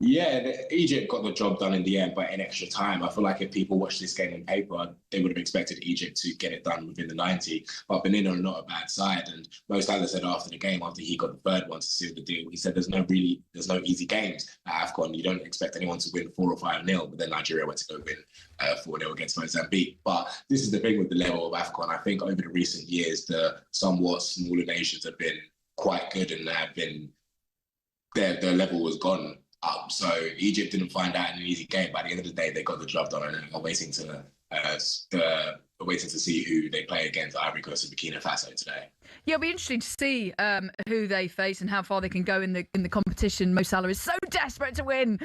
Yeah, Egypt got the job done in the end, but in extra time. I feel like if people watched this game on paper, they would have expected Egypt to get it done within the 90. But Benin are not a bad side. And Mo Salah said after the game, after he got the third one to seal the deal, he said there's no easy games at AFCON. You don't expect anyone to win 4 or 5-0, but then Nigeria went to go win 4-0 against Mozambique. But this is the thing with the level of AFCON. I think over the recent years, the somewhat smaller nations have been quite good, and have been their level was gone up. So Egypt didn't find out in an easy game. By the end of the day, they got the job done, and are waiting to see who they play against Ivory Coast and Burkina Faso today. Yeah, it'll be interesting to see who they face and how far they can go in the competition. Mo Salah is so desperate to win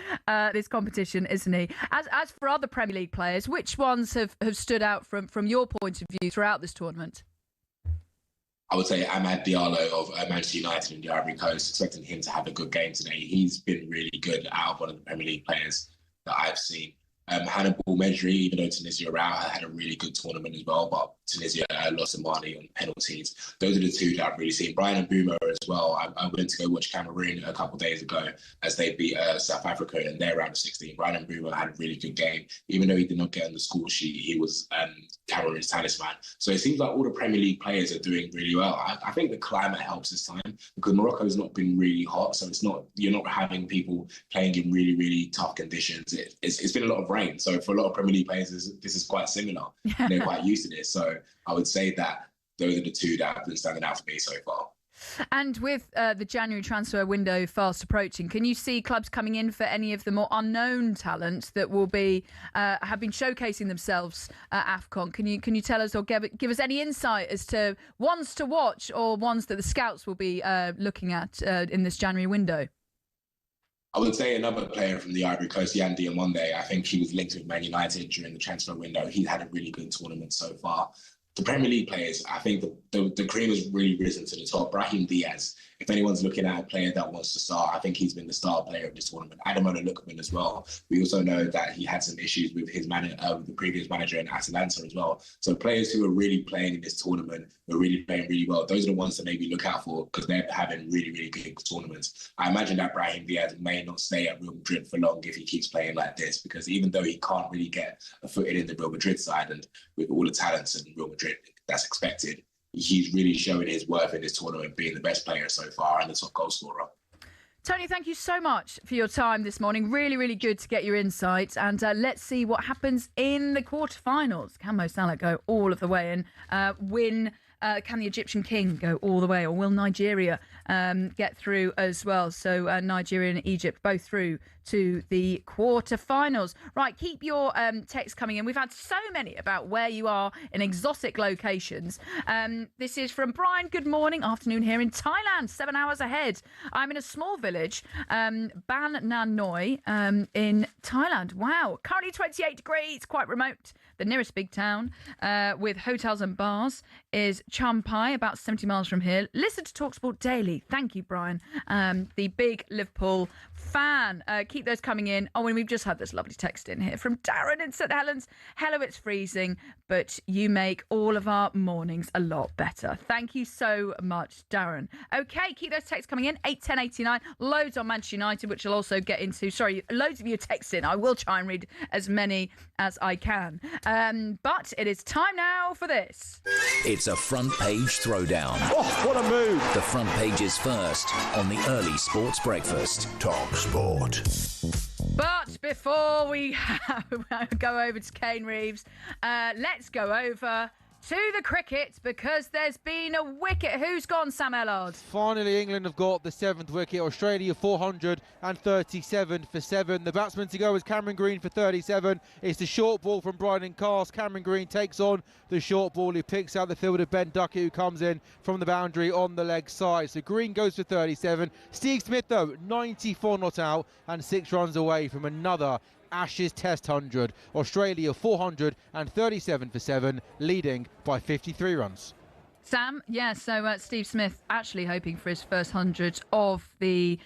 this competition, isn't he? As for other Premier League players, which ones have stood out from your point of view throughout this tournament? I would say Amad Diallo of Manchester United in the Ivory Coast, expecting him to have a good game today. He's been really good out of one of the Premier League players that I've seen. Hannibal Mejri, even though Tunisia are out, had a really good tournament as well, but Tunisia lost to Mali on penalties. Those are the two that I've really seen. Brian Mbeumo as well. I went to go watch Cameroon a couple of days ago as they beat South Africa in their round of 16. Brian Mbeumo had a really good game. Even though he did not get on the score sheet, he was Cameroon's talisman. So it seems like all the Premier League players are doing really well. I think the climate helps this time, because Morocco's not been really hot, so you're not having people playing in really, really tough conditions. It's been a lot of rain. So for a lot of Premier League players, this is quite similar. They're quite used to this. So I would say that those are the two that have been standing out for me so far. And with the January transfer window fast approaching, can you see clubs coming in for any of the more unknown talent that will be have been showcasing themselves at AFCON? Can you tell us or give us any insight as to ones to watch or ones that the scouts will be looking at in this January window? I would say another player from the Ivory Coast, Yan Diamonde. I think he was linked with Man United during the transfer window. He had a really good tournament so far. The Premier League players, I think the cream has really risen to the top. Brahim Diaz if anyone's looking at a player that wants to start, I think he's been the star player of this tournament. Ademola Lookman as well. We also know that he had some issues with his the previous manager in Atalanta as well. So players who are really playing in this tournament, who are really playing really well, those are the ones to maybe look out for because they're having really, really good tournaments. I imagine that Brahim Diaz may not stay at Real Madrid for long if he keeps playing like this, because even though he can't really get a footing in the Real Madrid side, and with all the talents in Real Madrid that's expected, he's really showing his worth in this tournament, being the best player so far and the top goal scorer. Tony, thank you so much for your time this morning. Really, really good to get your insights. And let's see what happens in the quarterfinals. Can Mo Salah go all of the way and win? Can the Egyptian king go all the way, or will Nigeria get through as well? So Nigeria and Egypt both through to the quarterfinals. Right, keep your texts coming in. We've had so many about where you are in exotic locations. This is from Brian. Good morning, afternoon here in Thailand, 7 hours ahead. I'm in a small village, Ban Nan Noi, in Thailand. Wow, currently 28 degrees, quite remote. The nearest big town with hotels and bars is Champai, about 70 miles from here. Listen to talkSPORT daily. Thank you, Brian. The big Liverpool fan. Keep those coming in. Oh, and we've just had this lovely text in here from Darren in St Helens. Hello, it's freezing, but you make all of our mornings a lot better. Thank you so much, Darren. Okay, keep those texts coming in. 81089. Loads on Manchester United, which I'll also get into. Sorry, loads of you text in. I will try and read as many as I can. But it is time now for this. It's a front page throwdown. Oh, what a move. The front page is first on the early sports breakfast. talkSPORT. But before we go over to Kane Reeves, let's go over to the cricket, because there's been a wicket. Who's gone, Sam Ellard? Finally, England have got the 7th wicket. Australia 437 for 7. The batsman to go is Cameron Green for 37. It's the short ball from Bryden Cast. Cameron Green takes on the short ball. He picks out the fielder Ben Duckett, who comes in from the boundary on the leg side. So Green goes for 37. Steve Smith, though, 94 not out and 6 runs away from another Ashes Test 100. Australia 437 for 7, leading by 53 runs. Sam, yeah, so Steve Smith actually hoping for his first 100 of the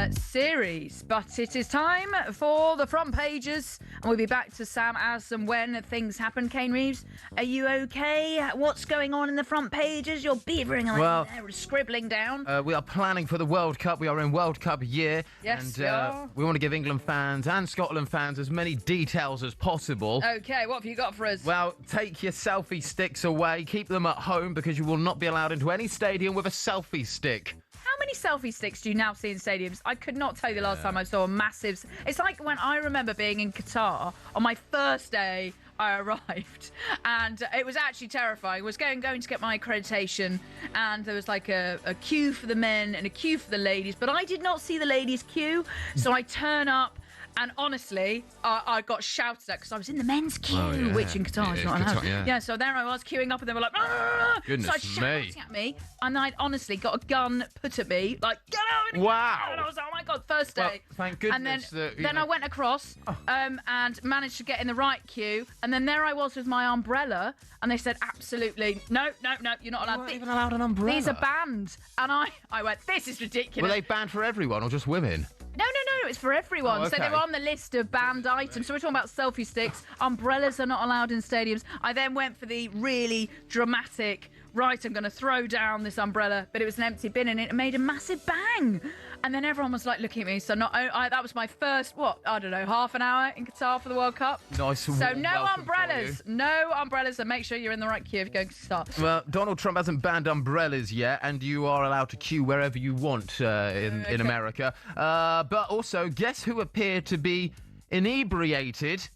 series. But it is time for the front pages. And we'll be back to Sam as and when things happen. Kane Reeves, are you okay? What's going on in the front pages? You're beavering away there, scribbling down. We are planning for the World Cup. We are in World Cup year. Yes, and we want to give England fans and Scotland fans as many details as possible. Okay, what have you got for us? Well, take your selfie sticks away. Keep them at home, because you will not be allowed into any stadium with a selfie stick. How many selfie sticks do you now see in stadiums? I could not tell you the last time I saw a massive... It's like when I remember being in Qatar on my first day I arrived, and it was actually terrifying. I was going to get my accreditation, and there was like a queue for the men and a queue for the ladies, but I did not see the ladies' queue, so I turn up. And honestly, I got shouted at because I was in the men's queue, which in Qatar is not allowed. Yeah, so there I was queuing up, and they were like, "Argh!" Goodness so shouting at me, and I'd honestly got a gun put at me, like, "Get out!" Wow! And I was like, "Oh my god, first day." Well, thank goodness. And then I went across, and managed to get in the right queue, and then there I was with my umbrella, and they said, "Absolutely, no, you're not allowed." You weren't even allowed an umbrella. These are banned, and I went, "This is ridiculous." Were they banned for everyone or just women? No, it's for everyone. Oh, okay. So they were on the list of banned items. So we're talking about selfie sticks. Umbrellas are not allowed in stadiums. I then went for the really dramatic, right, I'm going to throw down this umbrella, but it was an empty bin and it made a massive bang. And then everyone was like looking at me. So that was my first, half an hour in Qatar for the World Cup. Nice. So no umbrellas. No umbrellas, and make sure you're in the right queue if you're going to Qatar. Well, Donald Trump hasn't banned umbrellas yet, and you are allowed to queue wherever you want in America. But also, guess who appeared to be inebriated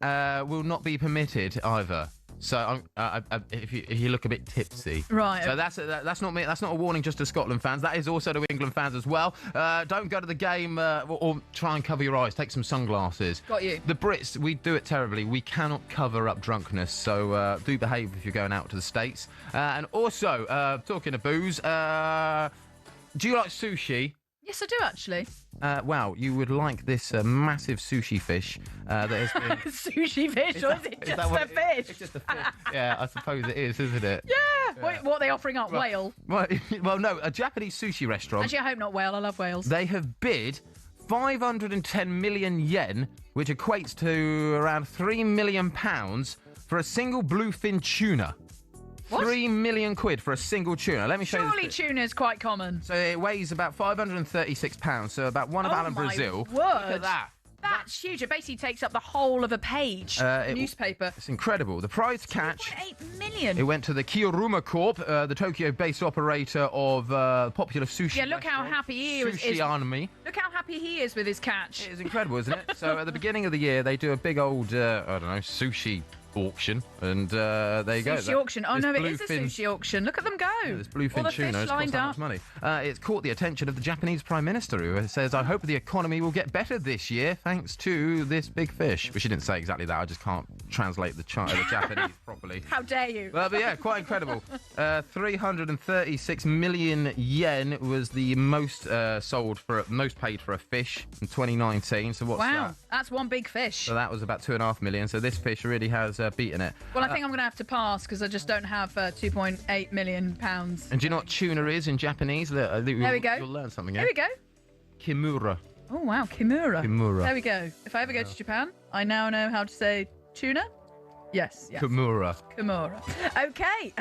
will not be permitted either. So if you look a bit tipsy, right? So that's not me. That's not a warning just to Scotland fans. That is also to England fans as well. Don't go to the game or try and cover your eyes. Take some sunglasses. Got you. The Brits, we do it terribly. We cannot cover up drunkenness. So do behave if you're going out to the States. And also, talking of booze, do you like sushi? Yes, I do actually. Wow, you would like this massive sushi fish that has been... Sushi fish, or is it just a fish? It's just a fish. Yeah, I suppose it is, isn't it? Yeah. What are they offering up? Right. Whale? Well, no, a Japanese sushi restaurant. Actually, I hope not whale. I love whales. They have bid 510 million yen, which equates to around £3 million for a single bluefin tuna. What? 3 million quid for a single tuna. Let me show you. Surely tuna is quite common. So it weighs about 536 pounds, so about one of Alan Brazil. Word. Look at that. That's huge. It basically takes up the whole of a page. Newspaper. It's incredible. The prize catch. 2.8 million. It went to the Kiyoruma Corp, the Tokyo-based operator of popular sushi. Yeah, look how happy he is. Sushi Army. Look how happy he is with his catch. It is incredible, isn't it? So at the beginning of the year, they do a big old, I don't know, sushi auction, and there you go. Sushi auction. Oh no, it is a sushi auction. Look at them go. Yeah, this bluefin All the tuna fish has lined cost that much money. It's caught the attention of the Japanese Prime Minister, who says, "I hope the economy will get better this year thanks to this big fish." Well, she didn't say exactly that. I just can't translate the Japanese properly. How dare you? But yeah, quite incredible. 336 million yen was the most most paid for a fish in 2019. So what's that? That's one big fish. So that was about 2.5 million. So this fish really has beaten it. Well, I think I'm going to have to pass because I just don't have 2.8 million pounds. And do you know what tuna is in Japanese? There we go. You'll learn something. Here we go. Kimura. Oh wow, kimura. Kimura. There we go. If I ever go to Japan, I now know how to say tuna. Yes. Kimura. Okay.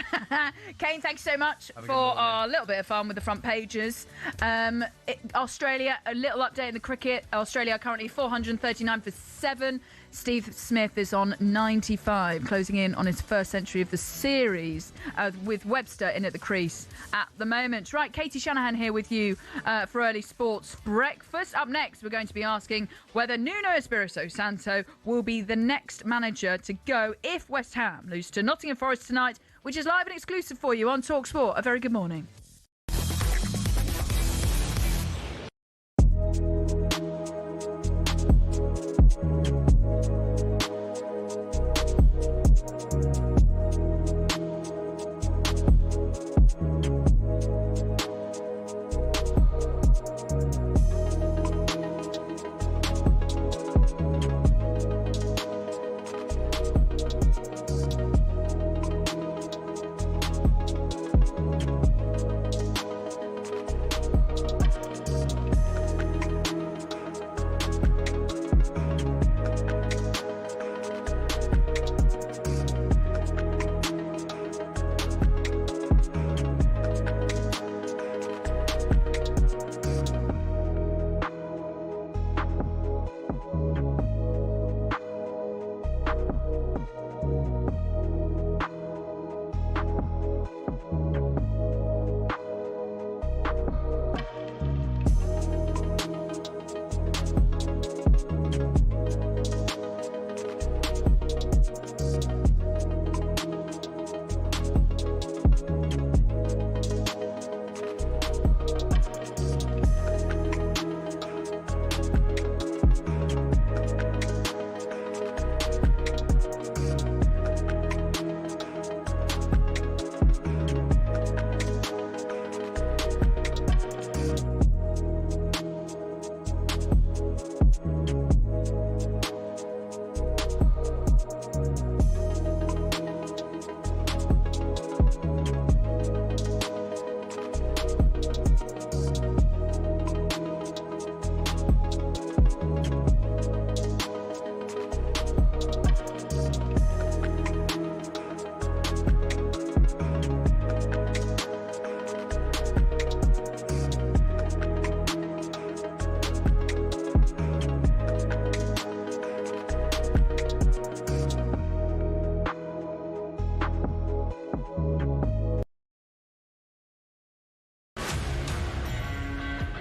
Kane, thanks so much for our little bit of fun with the front pages. Australia, a little update in the cricket. Australia are currently 439 for 7. Steve Smith is on 95, closing in on his first century of the series, with Webster in at the crease at the moment. Right, Katie Shanahan here with you for Early Sports Breakfast. Up next, we're going to be asking whether Nuno Espirito Santo will be the next manager to go if West Ham lose to Nottingham Forest tonight, which is live and exclusive for you on talkSPORT. A very good morning.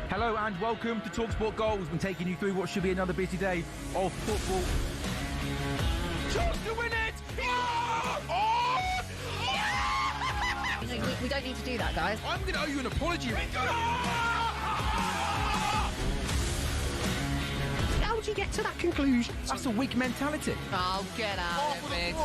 Hello and welcome to talkSPORT Goals. We've been taking you through what should be another busy day of football. Chance to win it! We don't need to do that, guys. I'm going to owe you an apology. How would you get to that conclusion? That's a weak mentality. Oh, get out of it.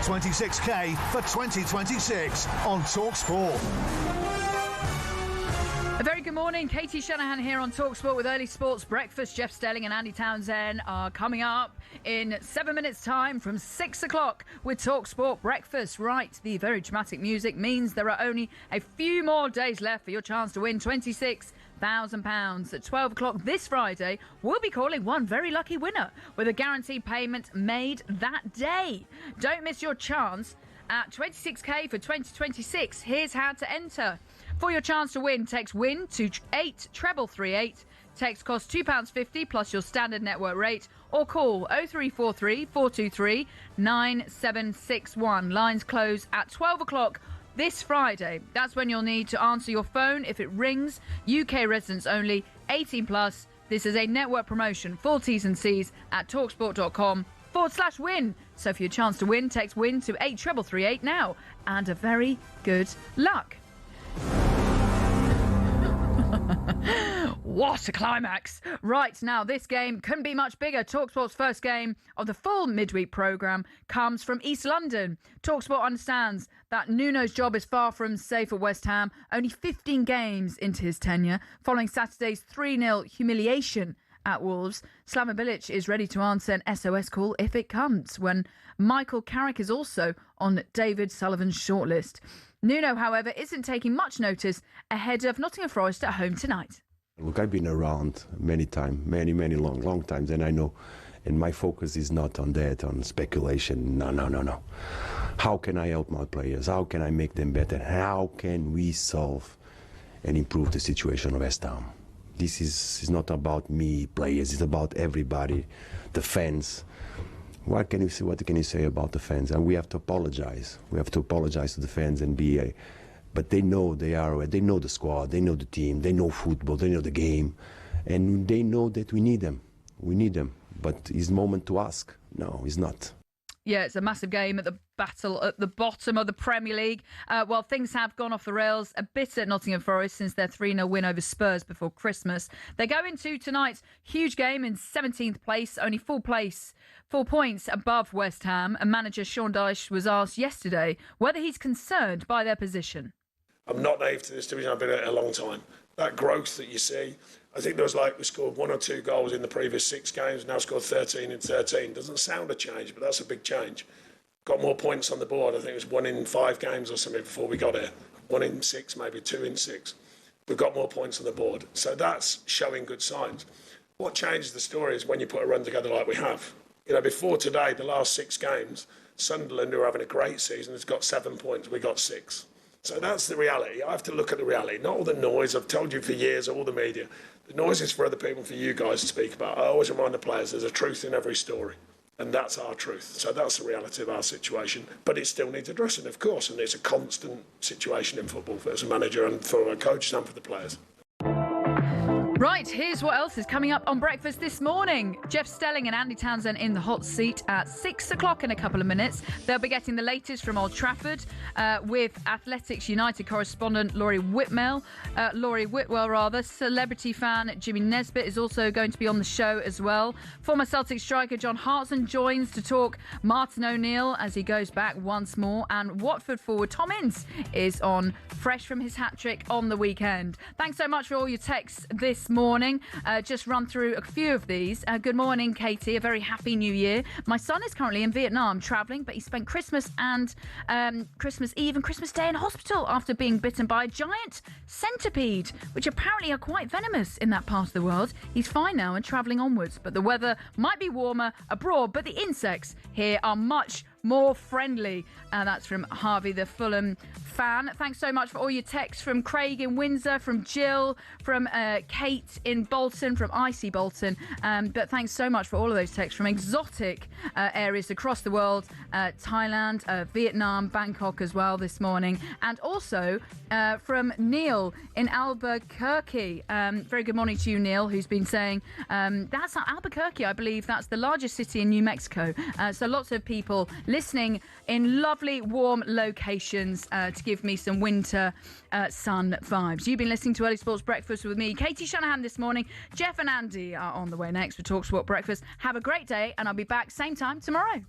26k for 2026 on talkSPORT. A very good morning. Katie Shanahan here on talkSPORT with Early Sports Breakfast. Jeff Stelling and Andy Townsend are coming up in 7 minutes' time from 6 o'clock with talkSPORT Breakfast. Right, the very dramatic music means there are only a few more days left for your chance to win £26,000. At 12 o'clock this Friday, we'll be calling one very lucky winner with a guaranteed payment made that day. Don't miss your chance at 26k for 2026. Here's how to enter. For your chance to win, text WIN to 83338. Text costs £2.50 plus your standard network rate, or call 0343 423 9761. Lines close at 12 o'clock this Friday. That's when you'll need to answer your phone if it rings. UK residents only, 18 plus. This is a network promotion. Full T's and C's at talksport.com/win. So for your chance to win, text WIN to 83338 now. And a very good luck. What a climax. Right, now this game couldn't be much bigger. TalkSport's first game of the full midweek programme comes from East London. TalkSport understands that Nuno's job is far from safe at West Ham, only 15 games into his tenure. Following Saturday's 3-0 humiliation at Wolves, Slaven Bilic is ready to answer an SOS call if it comes, when Michael Carrick is also on David Sullivan's shortlist. Nuno, however, isn't taking much notice ahead of Nottingham Forest at home tonight. Look, I've been around many times, many long times, and I know, and my focus is not on that, on speculation. No. How can I help my players? How can I make them better? How can we solve and improve the situation of West Ham? This is not about me, players. It's about everybody, the fans. What can you say about the fans? And we have to apologize. We have to apologize to the fans and be but they know they know the squad, they know the team, they know football, they know the game, and they know that we need them. We need them. But it's the moment to ask. No, it's not. Yeah, it's a massive game at the battle at the bottom of the Premier League. While things have gone off the rails a bit at Nottingham Forest since their 3-0 win over Spurs before Christmas, they go into tonight's huge game in 17th place, only 4 points above West Ham. And manager Sean Dyche was asked yesterday whether he's concerned by their position. I'm not naive to this division. I've been at it a long time. That growth that you see, I think there was we scored 1 or 2 goals in the previous 6 games, now scored 13 in 13. Doesn't sound a change, but that's a big change. Got more points on the board. I think it was 1 in 5 games or something before we got here. 1 in 6, maybe 2 in 6. We've got more points on the board. So that's showing good signs. What changes the story is when you put a run together like we have. You know, before today, the last 6 games, Sunderland, who are having a great season, has got 7 points. We got 6. So that's the reality. I have to look at the reality, not all the noise. I've told you for years, all the media. The noise is for other people, for you guys to speak about. I always remind the players there's a truth in every story, and that's our truth. So that's the reality of our situation. But it still needs addressing, of course, and it's a constant situation in football for as a manager and for our coaches and for the players. Right, here's what else is coming up on breakfast this morning. Jeff Stelling and Andy Townsend in the hot seat at 6 o'clock in a couple of minutes. They'll be getting the latest from Old Trafford with Athletics United correspondent Laurie Whitwell. Celebrity fan Jimmy Nesbitt is also going to be on the show as well. Former Celtic striker John Hartson joins to talk Martin O'Neill as he goes back once more. And Watford forward Tom Ince is on, fresh from his hat-trick on the weekend. Thanks so much for all your texts this morning. Just run through a few of these. Good morning, Katie. A very happy new year. My son is currently in Vietnam travelling, but he spent Christmas and Christmas Eve and Christmas Day in hospital after being bitten by a giant centipede, which apparently are quite venomous in that part of the world. He's fine now and travelling onwards, but the weather might be warmer abroad, but the insects here are much more friendly. That's from Harvey, the Fulham fan. Thanks so much for all your texts from Craig in Windsor, from Jill, from Kate in Bolton, from Icy Bolton. But thanks so much for all of those texts from exotic areas across the world, Thailand, Vietnam, Bangkok as well this morning. And also from Neil in Albuquerque. Very good morning to you, Neil, who's been saying that's Albuquerque, I believe that's the largest city in New Mexico. So lots of people listening in lovely warm locations to give me some winter sun vibes. You've been listening to Early Sports Breakfast with me, Katie Shanahan, this morning. Jeff and Andy are on the way next for talkSPORT Breakfast. Have a great day, and I'll be back same time tomorrow.